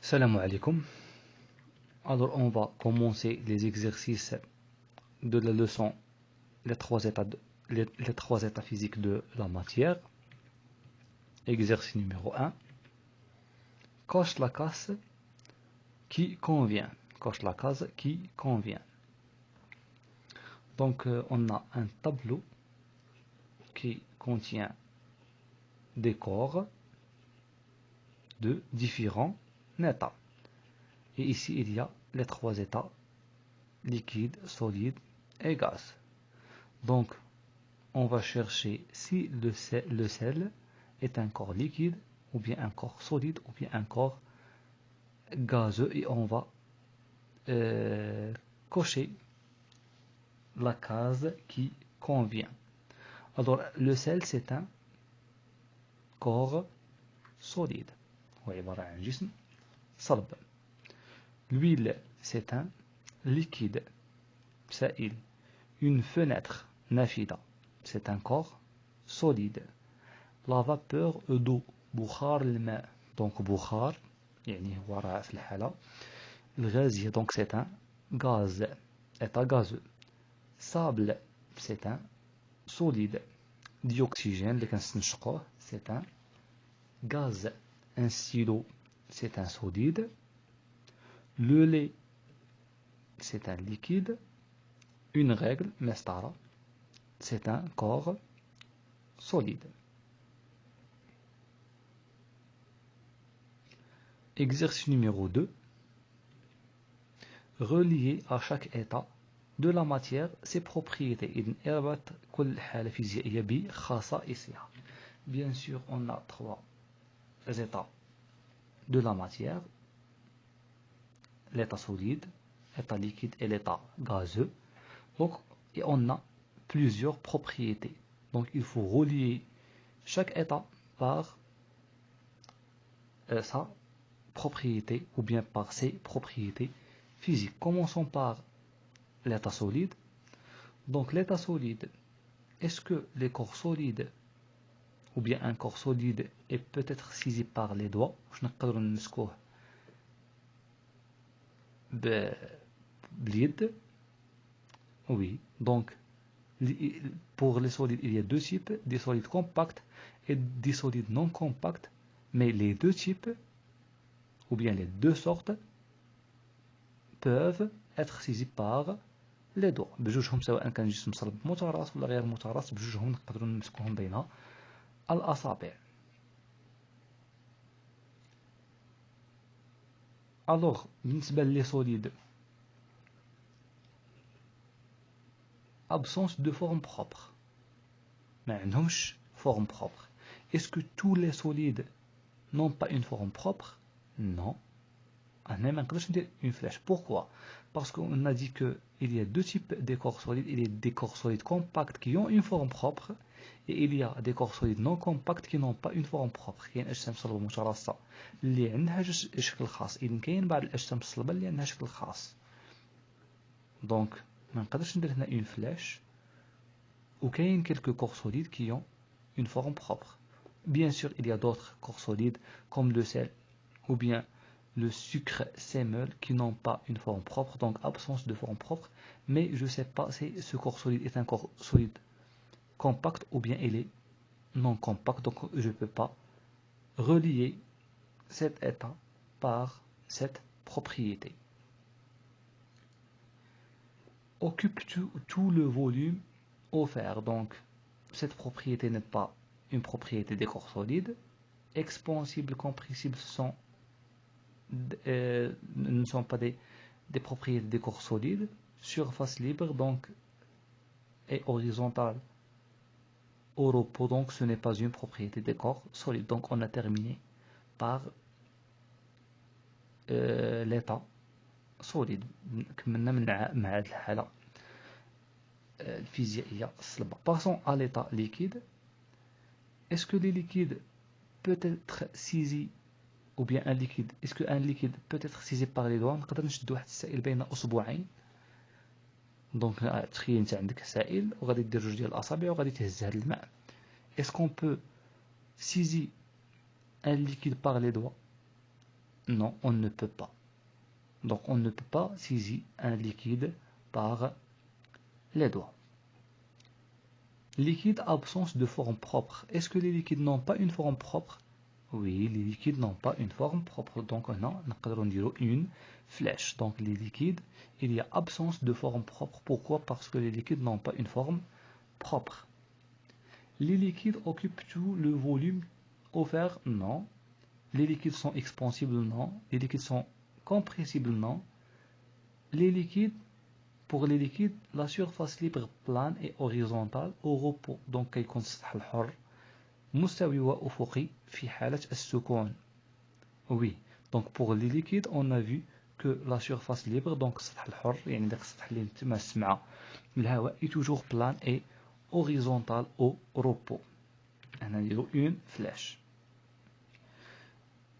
Salam alaikum. Alors on va commencer les exercices de la leçon les trois états physiques de la matière. Exercice numéro 1. Coche la case qui convient. Coche la case qui convient. Donc on a un tableau qui contient des corps de différents états. Et ici il y a les trois états, liquide, solide et gaz. Donc on va chercher si le sel est un corps liquide, ou bien un corps solide, ou bien un corps gazeux, et on va cocher la case qui convient. Alors le sel c'est un corps solide. L'huile c'est un liquide. سائل. Une fenêtre nafida, c'est un corps solide. La vapeur d'eau, بخار الماء, donc بخار يعني هو رائع في الحالة الغازية, donc c'est un gaz, état gazeux. Sable, c'est un solide. Dioxygène اللي كنستنشقوه, c'est un gaz. Un stylo, c'est un solide. Le lait, c'est un liquide. Une règle, مسطرة, c'est un corps solide. Exercice numéro 2. Relier à chaque état de la matière ses propriétés. Bien sûr, on a trois états de la matière. L'état solide, l'état liquide et l'état gazeux. Donc, et on a plusieurs propriétés. Donc, il faut relier chaque état par sa propriété ou bien par ses propriétés physiques. Commençons par l'état solide. Donc, l'état solide, est-ce que les corps solides ou bien un corps solide est peut-être saisi par les doigts? Oui, donc pour les solides, il y a deux types, des solides compacts et des solides non compacts, mais les deux types, ou bien les deux sortes, peuvent être saisis par les doigts. بجوجهم سواء كان جسم صلب متراص ولا غير متراص, بجوجهم نقدروا نمسكوهم بين الأصابع. Alors, بالنسبة لي solides, absence de forme propre. ما عندهمش forme propre. Est-ce que tous les solides n'ont pas une forme propre? Non. أنا ما نقدرش ندير une flèche. Pourquoi? Parce qu'on a dit qu'il y a deux types de corps solides. Il y a des corps solides compacts qui ont une forme propre, et il y a des corps solides non compacts qui n'ont pas une forme propre. كاين أجسام صلبة متراصة اللي عندها شكل خاص. إذن كاين بعض الأجسام الصلبة اللي عندها شكل خاص. Donc ما نقدرش ندير هنا une flèche. وكاين quelques corps solides qui ont une forme propre. Bien sûr, il y a d'autres corps solides comme le sel ou bien le sucre sémol qui n'ont pas une forme propre, donc absence de forme propre, mais je ne sais pas si ce corps solide est un corps solide compact ou bien il est non compact, donc je ne peux pas relier cet état par cette propriété. Occupe tout le volume offert, donc cette propriété n'est pas une propriété des corps solides. Expansible, compressible ne sont pas des propriétés des corps solides. Surface libre donc et horizontale au repos, donc ce n'est pas une propriété des corps solides. Donc on a terminé par l'état solide. كملنا مع هذه الحالة الفيزيائية الصلبة. Passons à l'état liquide. Est-ce que les liquides peut être saisi, ou bien un liquide, est-ce qu'un liquide peut être saisi par les doigts؟ نقدر نشد واحد السائل بين اصبعين. دونك تخيل انت عندك سائل وغادي دير جوج ديال الاصابع وغادي تهز هذا الماء. Est-ce qu'on peut saisir un liquide par les doigts? Non, on ne peut pas. Donc on ne peut pas saisir un liquide par les doigts. Liquide, absence de forme propre. Est-ce que les liquides n'ont pas une forme propre? Oui, les liquides n'ont pas une forme propre. Donc on a une flèche. Donc les liquides, il y a absence de forme propre. Pourquoi? Parce que les liquides n'ont pas une forme propre. Les liquides occupent tout le volume offert? Non. Les liquides sont expansibles? Non. Les liquides sont compressibles? Non. Les liquides, pour les liquides, la surface libre plane et horizontale au repos. Donc كيكون السطح الحر مستوي وأفقي في حالة السكون. Oui. Donc pour les liquides, on a vu que la surface libre, donc السطح الحر يعني داك السطح اللي تماس مع الهواء, est toujours plane et horizontale au repos. On a une flèche.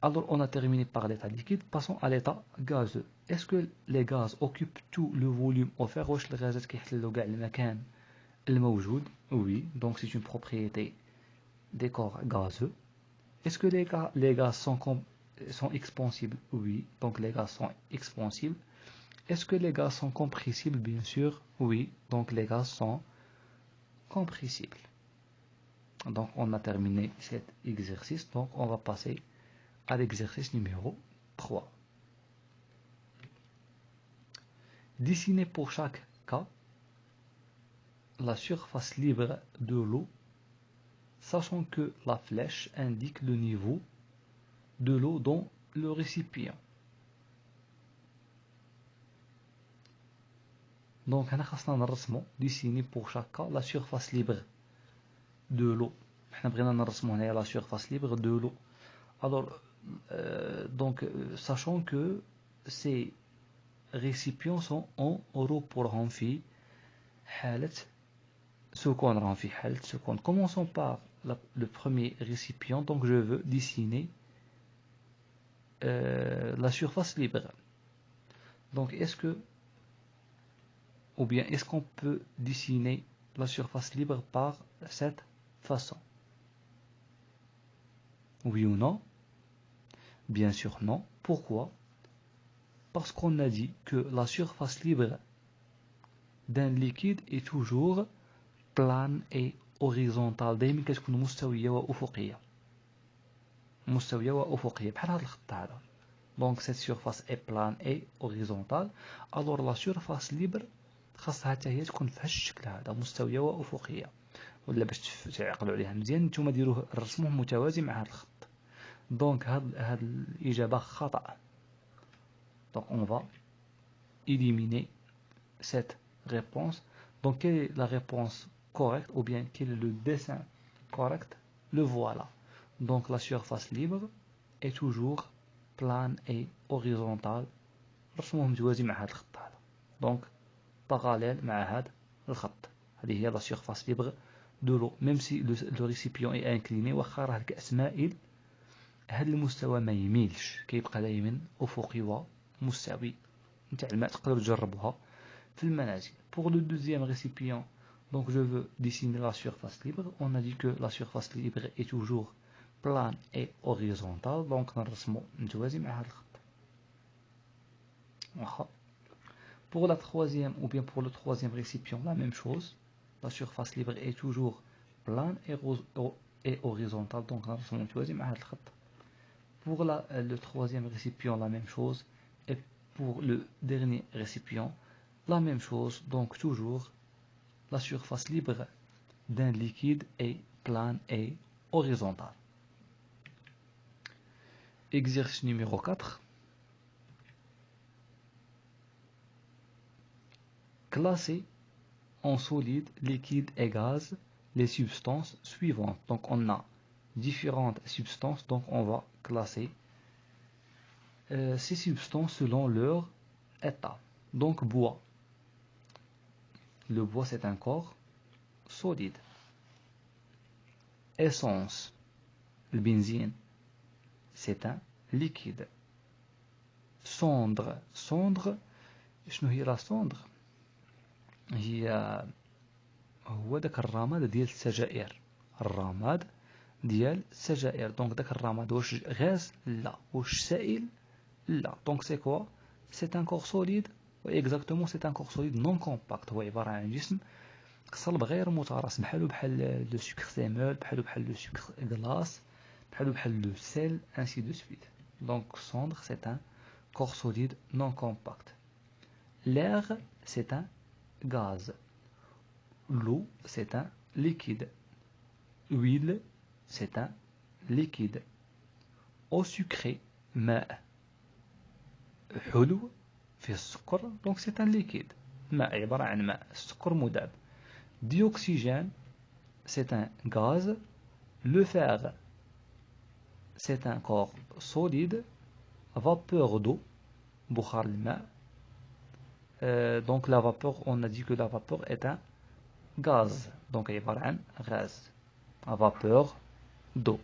Alors on a terminé par l'état liquide, passons à l'état gazeux. Est-ce que les gaz occupent tout le volume offert? واش الغازات كيحتلوا كاع المكان الموجود؟ Oui, donc c'est une propriété des corps gazeux. Est-ce que les gaz sont expansibles? Oui, donc les gaz sont expansibles. Est-ce que les gaz sont compressibles? Bien sûr, oui, donc les gaz sont compressibles. Donc on a terminé cet exercice, donc on va passer à l'exercice numéro 3. Dessinez pour chaque cas la surface libre de l'eau, sachant que la flèche indique le niveau de l'eau dans le récipient. Donc, on va dessiner pour chaque cas la surface libre de l'eau. On va la surface libre de l'eau. Alors, sachant que ces récipients sont en repos في حالة سكون في حالة سكون. Commençons par le premier récipient. Donc je veux dessiner la surface libre. Donc est-ce qu'on peut dessiner la surface libre par cette façon? Oui ou non? Bien sûr non. Pourquoi? Parce qu'on a dit que la surface libre d'un liquide est toujours plane et horizontale. دايما كتكون مستوية وأفقية. مستوية وأفقية بحال هذا الخط هذا. Donc cette surface est plane et horizontale. Alors la surface libre خاصها حتى هي تكون في هذا الشكل هذا مستوية وأفقية. ولا باش تعقلوا عليها مزيان نتوما ديروه رسموه متوازي مع هذا الخط. Donc هاد الإجابة خطأ. Donc on va éliminer cette réponse. Donc quelle est la réponse correcte ou bien quel est le dessin correct? Le voilà. Donc la surface libre est toujours plane et horizontale. رسموه متوازي مع هذا الخط هذا. Donc parallèle مع هذا الخط. هذه هي la surface libre de l'eau. Même si le récipient est incliné واخا راه الكأس مائل هذا المستوى ما يميلش كيبقى دائما أفقي ومستوي. نتاع الماء تقدروا تجربوها في المنازل. Pour le deuxième récipient, donc je veux dessiner la surface libre. On a dit que la surface libre est toujours plane et horizontale. Donc نرسمو متوازي مع هذا الخط. Pour la troisième ou bien pour le troisième récipient, la même chose. La surface libre est toujours plane et horizontale. Donc نرسمو متوازي مع هذا الخط. Pour le troisième récipient, la même chose. Et pour le dernier récipient, la même chose. Donc toujours la surface libre d'un liquide est plane et horizontale. Exercice numéro 4. Classer en solide, liquide et gaz les substances suivantes. Donc on a différentes substances, donc on va classer ces substances selon leur état. Donc bois. Le bois c'est un corps solide. Essence. Le benzine c'est un liquide. Cendre. Cendre. شنو هي la cendre؟ هي هو داك الرماد ديال السجائر. الرماد ديال السجائر. دونك داك الرماد واش غاز؟ لا. واش سائل؟ Là, donc c'est quoi? C'est un corps solide. Exactement, c'est un corps solide non compact. هو عبارة عن جسم صلب غير متراص بحالو بحال لو sucre sémol, بحالو بحال لو sucre glace, بحالو بحال le sel, ainsi de suite. Donc cendre, c'est un corps solide non compact. L'air, c'est un gaz. L'eau, c'est un liquide. L'huile, c'est un liquide. Eau sucrée, ماء. حلو في السكر donc c'est un liquide. ماء عبارة عن ماء السكر مذاب. Dioxygène, c'est un gaz. Le fer, c'est un corps solide. Vapeur d'eau, بخار الماء. Donc la vapeur, on a dit que la vapeur est un gaz. Donc عبارة عن gaz. Vapeur d'eau.